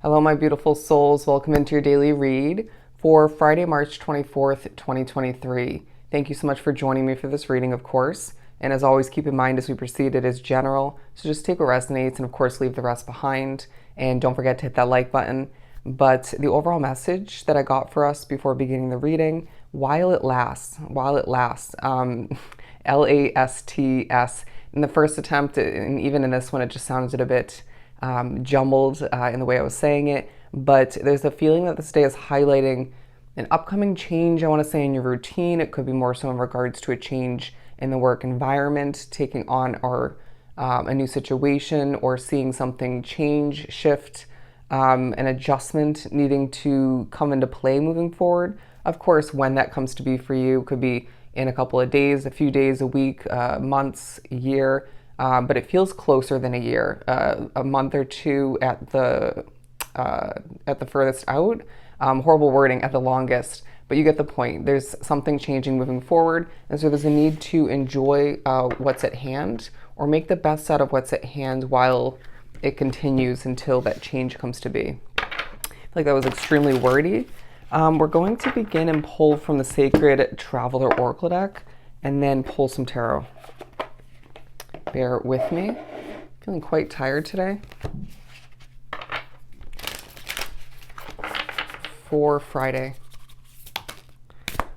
Hello, my beautiful souls. Welcome into your daily read for Friday, March 24th, 2023. Thank you so much for joining me for this reading, of course. And as always, keep in mind as we proceed, it is general. So just take what resonates and, of course, leave the rest behind. And don't forget to hit that like button. But the overall message that I got for us before beginning the reading, while it lasts, L-A-S-T-S. In the first attempt, and even in this one, it just sounded a bit jumbled in the way I was saying it, but there's a feeling that this day is highlighting an upcoming change, I want to say, in your routine. It could be more so in regards to a change in the work environment, taking on a new situation, or seeing something change, shift, an adjustment needing to come into play moving forward. Of course, when that comes to be for you could be in a couple of days, a few days, a week, months, a year. But it feels closer than a year, a month or two at the furthest out. Horrible wording, at the longest, but you get the point. There's something changing moving forward, and so there's a need to enjoy what's at hand, or make the best out of what's at hand while it continues until that change comes to be. I feel like that was extremely wordy. We're going to begin and pull from the Sacred Traveler Oracle deck, and then pull some tarot. Bear with me. Feeling quite tired today. For Friday,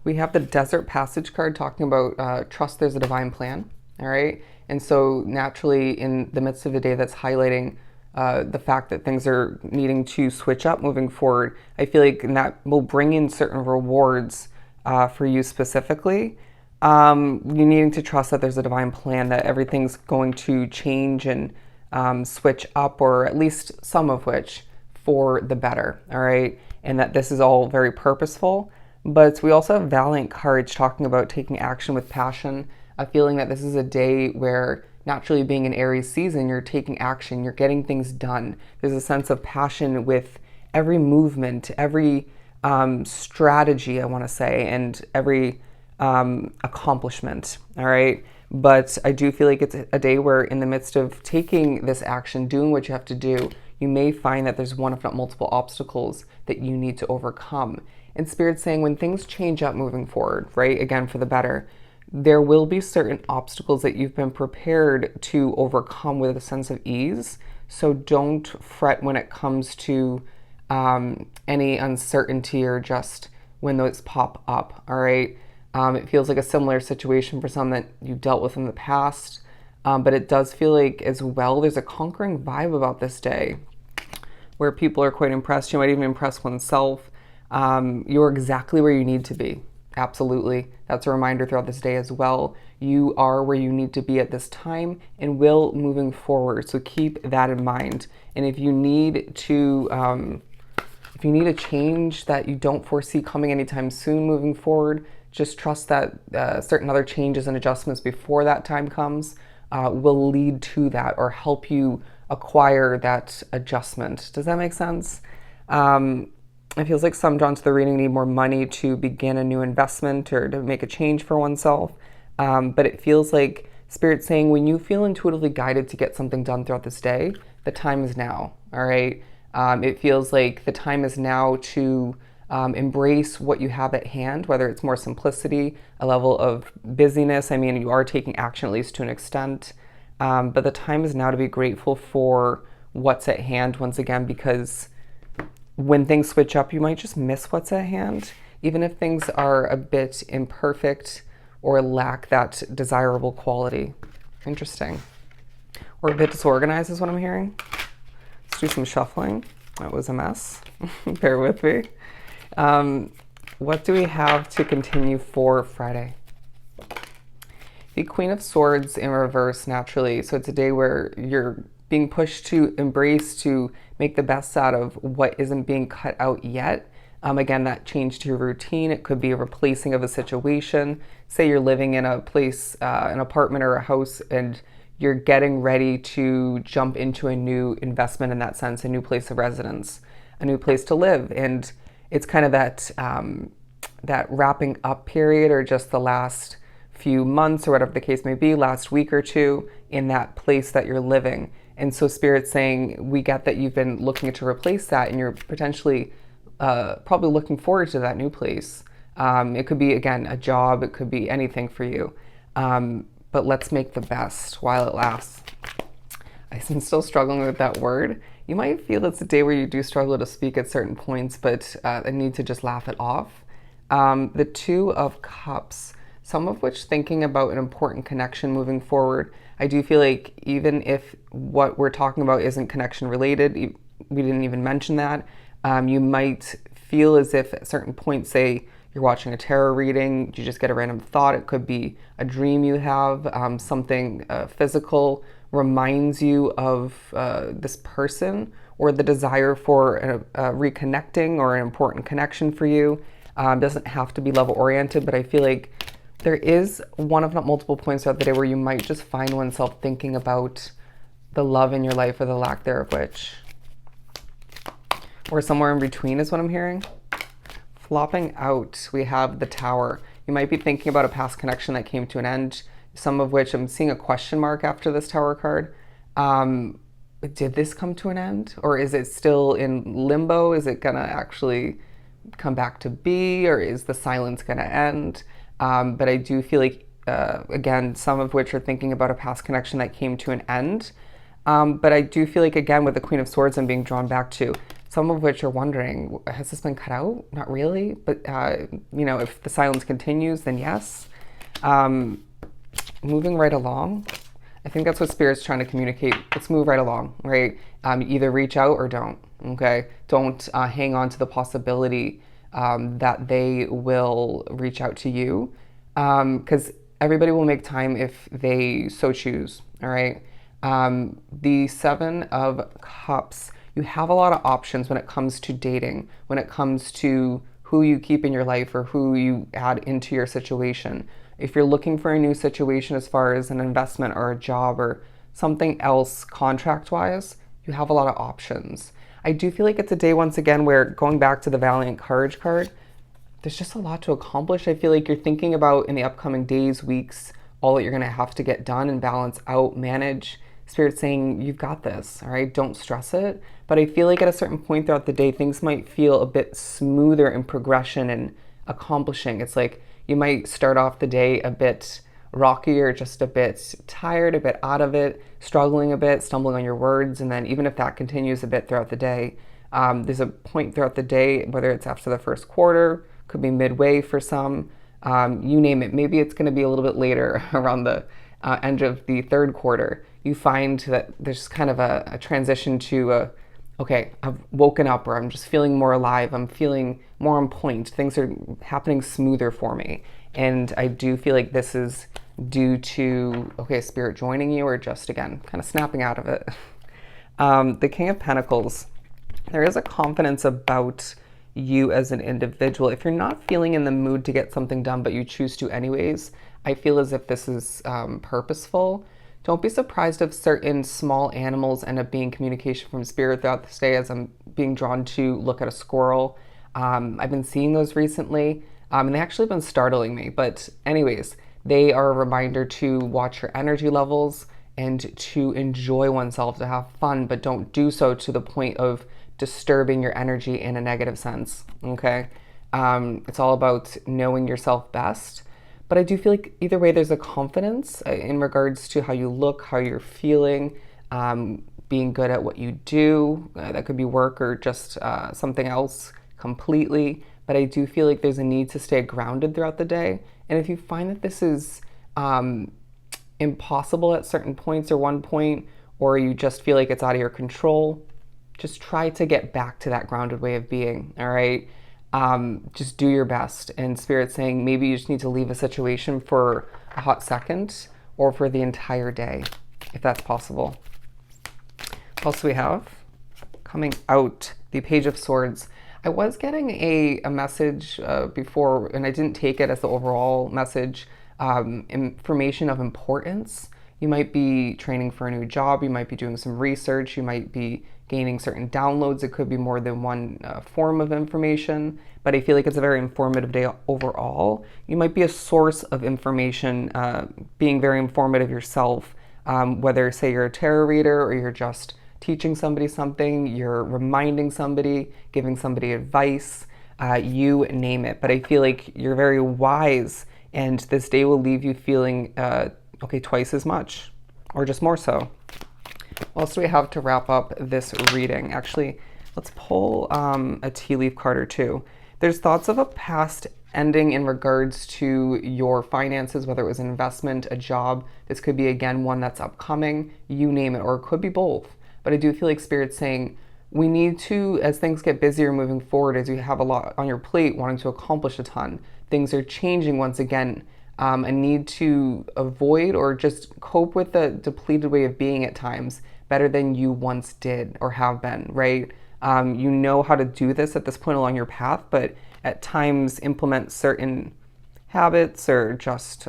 we have the Desert Passage card talking about trust there's a divine plan. All right. And so naturally, in the midst of the day that's highlighting the fact that things are needing to switch up moving forward, I feel like that will bring in certain rewards for you specifically. You needing to trust that there's a divine plan, that everything's going to change and switch up, or at least some of which, for the better, all right? And that this is all very purposeful. But we also have Valiant Courage talking about taking action with passion, a feeling that this is a day where, naturally being an Aries season, you're taking action, you're getting things done. There's a sense of passion with every movement, every strategy, I want to say, and every accomplishment, all right? But I do feel like it's a day where, in the midst of taking this action, doing what you have to do, you may find that there's one, if not multiple, obstacles that you need to overcome. And Spirit's saying when things change up moving forward, right, again, for the better, there will be certain obstacles that you've been prepared to overcome with a sense of ease. So don't fret when it comes to any uncertainty, or just when those pop up, all right? It feels like a similar situation for some that you've dealt with in the past, but it does feel like as well there's a conquering vibe about this day where people are quite impressed. You might even impress oneself. You're exactly where you need to be. Absolutely. That's a reminder throughout this day as well. You are where you need to be at this time and will moving forward. So keep that in mind. And if you need to, if you need a change that you don't foresee coming anytime soon moving forward, just trust that certain other changes and adjustments before that time comes will lead to that, or help you acquire that adjustment. Does that make sense? It feels like some drawn to the reading need more money to begin a new investment or to make a change for oneself. But it feels like Spirit's saying when you feel intuitively guided to get something done throughout this day, the time is now, all right? It feels like the time is now to embrace what you have at hand, whether it's more simplicity, a level of busyness. I mean, you are taking action, at least to an extent. But the time is now to be grateful for what's at hand once again, because when things switch up, you might just miss what's at hand, even if things are a bit imperfect or lack that desirable quality. Interesting. Or a bit disorganized is what I'm hearing. Let's do some shuffling. That was a mess. Bear with me. What do we have to continue for Friday? The Queen of Swords in reverse, naturally. So it's a day where you're being pushed to embrace, to make the best out of what isn't being cut out yet. Again, that change to your routine. It could be a replacing of a situation. Say you're living in a place, an apartment or a house, and you're getting ready to jump into a new investment in that sense, a new place of residence, a new place to live. And it's kind of that, that wrapping up period, or just the last few months, or whatever the case may be, last week or two in that place that you're living. And so Spirit's saying, we get that you've been looking to replace that and you're potentially probably looking forward to that new place. It could be, again, a job, it could be anything for you. But let's make the best while it lasts. I'm still struggling with that word. You might feel it's a day where you do struggle to speak at certain points, but I need to just laugh it off. The Two of Cups, some of which thinking about an important connection moving forward. I do feel like even if what we're talking about isn't connection related, we didn't even mention that, you might feel as if at certain points, say you're watching a tarot reading, you just get a random thought. It could be a dream you have, something physical reminds you of this person, or the desire for a reconnecting or an important connection for you. Doesn't have to be love oriented, but I feel like there is one, if not multiple points throughout the day where you might just find oneself thinking about the love in your life or the lack thereof, which, or somewhere in between is what I'm hearing. Flopping out, we have the Tower. You might be thinking about a past connection that came to an end, some of which I'm seeing a question mark after this Tower card. Did this come to an end, or is it still in limbo? Is it gonna actually come back to be, or is the silence gonna end? But I do feel like, again, some of which are thinking about a past connection that came to an end. But I do feel like, again, with the Queen of Swords, I'm being drawn back to some of which are wondering, has this been cut out? Not really, but if the silence continues, then yes. Moving right along. I think that's what Spirit's trying to communicate. Let's move right along, right? Either reach out or don't, okay? Don't hang on to the possibility that they will reach out to you, because everybody will make time if they so choose, all right? The Seven of Cups, you have a lot of options when it comes to dating, when it comes to who you keep in your life or who you add into your situation. If you're looking for a new situation as far as an investment or a job or something else contract-wise, you have a lot of options. I do feel like it's a day, once again, where going back to the Valiant Courage card, there's just a lot to accomplish. I feel like you're thinking about in the upcoming days, weeks, all that you're gonna have to get done and balance out, manage. Spirit's saying, you've got this, all right? Don't stress it. But I feel like at a certain point throughout the day, things might feel a bit smoother in progression and accomplishing. It's like you might start off the day a bit rocky or just a bit tired, a bit out of it, struggling a bit, stumbling on your words. And then even if that continues a bit throughout the day, there's a point throughout the day, whether it's after the first quarter, could be midway for some, you name it. Maybe it's going to be a little bit later around the end of the third quarter. You find that there's kind of a transition to okay, I've woken up, or I'm just feeling more alive. I'm feeling more on point. Things are happening smoother for me. And I do feel like this is due to, okay, Spirit joining you, or just, again, kind of snapping out of it. The King of Pentacles, there is a confidence about you as an individual. If you're not feeling in the mood to get something done, but you choose to anyways, I feel as if this is purposeful. Don't be surprised if certain small animals end up being communication from Spirit throughout this day, as I'm being drawn to look at a squirrel. I've been seeing those recently, and they actually have been startling me. But anyways, they are a reminder to watch your energy levels and to enjoy oneself, to have fun, but don't do so to the point of disturbing your energy in a negative sense, okay? It's all about knowing yourself best. But I do feel like either way, there's a confidence in regards to how you look, how you're feeling, being good at what you do. That could be work or just something else completely. But I do feel like there's a need to stay grounded throughout the day. And if you find that this is impossible at certain points or one point, or you just feel like it's out of your control, just try to get back to that grounded way of being, all right? Just do your best. And Spirit's saying maybe you just need to leave a situation for a hot second or for the entire day, if that's possible. What else do we have? Coming out, the Page of Swords. I was getting a message before, and I didn't take it as the overall message, information of importance. You might be training for a new job, you might be doing some research, you might be gaining certain downloads. It could be more than one form of information, but I feel like it's a very informative day overall. You might be a source of information, being very informative yourself, whether, say, you're a tarot reader or you're just teaching somebody something, you're reminding somebody, giving somebody advice, you name it. But I feel like you're very wise, and this day will leave you feeling okay, twice as much, or just more so. What else do we have to wrap up this reading? Actually, let's pull a tea leaf card or two. There's thoughts of a past ending in regards to your finances, whether it was an investment, a job. This could be, again, one that's upcoming, you name it, or it could be both. But I do feel like Spirit's saying we need to, as things get busier moving forward, as you have a lot on your plate, wanting to accomplish a ton, things are changing once again. A need to avoid or just cope with the depleted way of being at times better than you once did or have been, right? You know how to do this at this point along your path, but at times implement certain habits or just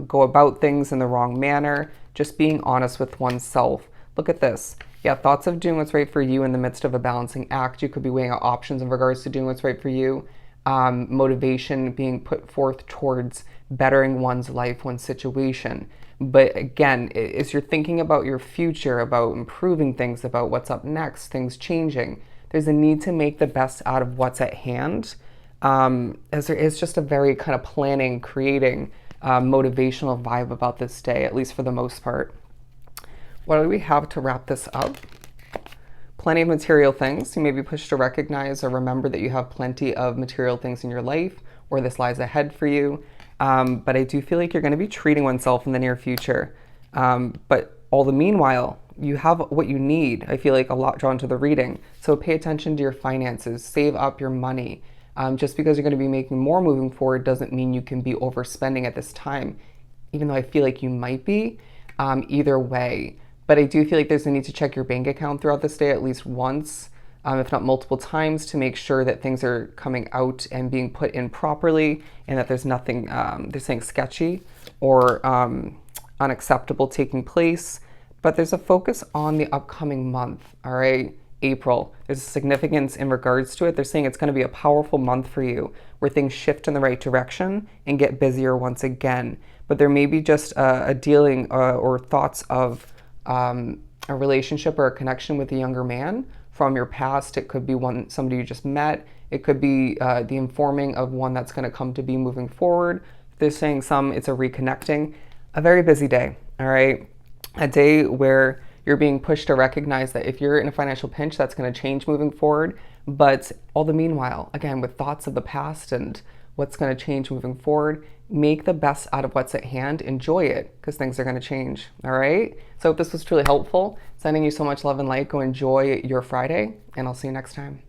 go about things in the wrong manner. Just being honest with oneself. Look at this. Yeah, thoughts of doing what's right for you in the midst of a balancing act. You could be weighing out options in regards to doing what's right for you. Motivation being put forth towards bettering one's life, one's situation. But again, as you're thinking about your future, about improving things, about what's up next, things changing, there's a need to make the best out of what's at hand. As there is just a very kind of planning, creating, motivational vibe about this day, at least for the most part. What do we have to wrap this up? Plenty of material things. You may be pushed to recognize or remember that you have plenty of material things in your life, or this lies ahead for you. But I do feel like you're going to be treating oneself in the near future. But all the meanwhile, you have what you need. I feel like a lot drawn to the reading. So pay attention to your finances, save up your money. Just because you're going to be making more moving forward doesn't mean you can be overspending at this time, even though I feel like you might be, either way. But I do feel like there's a need to check your bank account throughout this day at least once, if not multiple times, to make sure that things are coming out and being put in properly, and that there's nothing, they're saying sketchy or unacceptable taking place. But there's a focus on the upcoming month, all right? April. There's a significance in regards to it. They're saying it's going to be a powerful month for you where things shift in the right direction and get busier once again. But there may be just a dealing or thoughts of a relationship or a connection with a younger man from your past. It could be somebody you just met. It could be the informing of one that's going to come to be moving forward. They're saying it's a reconnecting. A very busy day, all right? A day where you're being pushed to recognize that if you're in a financial pinch, that's going to change moving forward. But all the meanwhile, again, with thoughts of the past and what's going to change moving forward, make the best out of what's at hand. Enjoy it, because things are going to change. All right. So if this was truly helpful, sending you so much love and light. Go enjoy your Friday, and I'll see you next time.